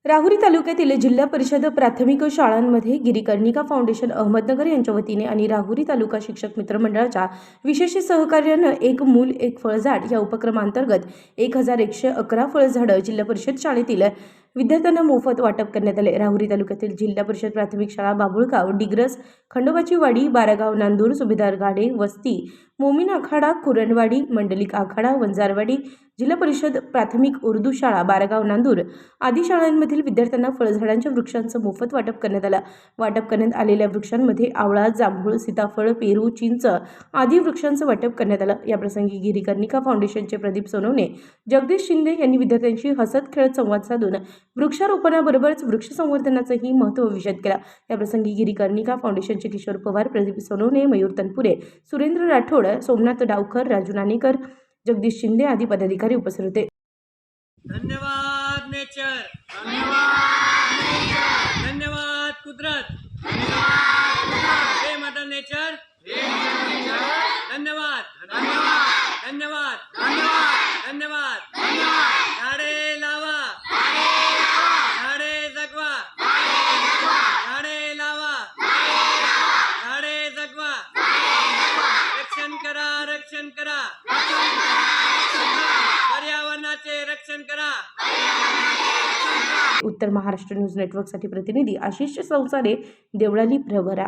राहुरी तालुक्यातील जिल्हा परिषद प्राथमिक शाळांमध्ये गिरीकर्णिका फाउंडेशन अहमदनगर यांच्या वतीने आणि राहुरी तालुका शिक्षक मित्र मंडळाच्या विशेष सहकार्यानं एक मूल एक फळझाड या उपक्रमांतर्गत 1111 फळझाडं जिल्हा परिषद शाळेतील विद्यार्थ्यांना मोफत वाटप करण्यात आले। राहुरी तालुक्यातील जिल्हा परिषद प्राथमिक शाळा बाबुळगाव, डिग्रस, खंडोबाची वाडी, बारागाव, नांदूर, सुभेदार गाडे, वस्ती, मोमीन आखाडा, कुरणवाडी, मंडलिक आखाडा, वंजारवाडी, जिल्हा परिषद प्राथमिक उर्दू शाळा बारागाव, नांदूर आदी शाळांमधील विद्यार्थ्यांना फळझाडांच्या वृक्षांचं मोफत वाटप करण्यात आलं। वाटप करण्यात आलेल्या वृक्षांमध्ये आवळा, जांभूळ, सीताफळ, पेरू, चिंच आदी वृक्षांचं वाटप करण्यात आलं। याप्रसंगी गिरीकर्णिका फाउंडेशनचे प्रदीप सोनवणे, जगदीश शिंदे यांनी विद्यार्थ्यांशी हसत खेळत संवाद साधून वृक्षारोपणाबरोबरच वृक्ष संवर्धनाचंही महत्त्व विशद केलं। याप्रसंगी गिरीकर्णिका फाउंडेशनचे किशोर पवार, प्रदीप सोनवणे, मयूर तनपुरे, सुरेंद्र राठोड, सोमनाथ डावकर, राजू नाणेकर, जगदीश शिंदे आदी पदाधिकारी उपस्थित होते। धन्यवाद नेचर, धन्यवाद कुदरत, हे मदर नेचर, धन्यवाद, धन्यवाद, धन्यवाद, झाडे लावा, झाडे जगवा, झाडे लावा, झाडे जगवा, रक्षण करा, रक्षण करा, पर्यावरणाचे रक्षण करा। उत्तर महाराष्ट्र न्यूज नेटवर्कसाठी प्रतिनिधी आशिष संसारे, देवळाली, प्रवरा।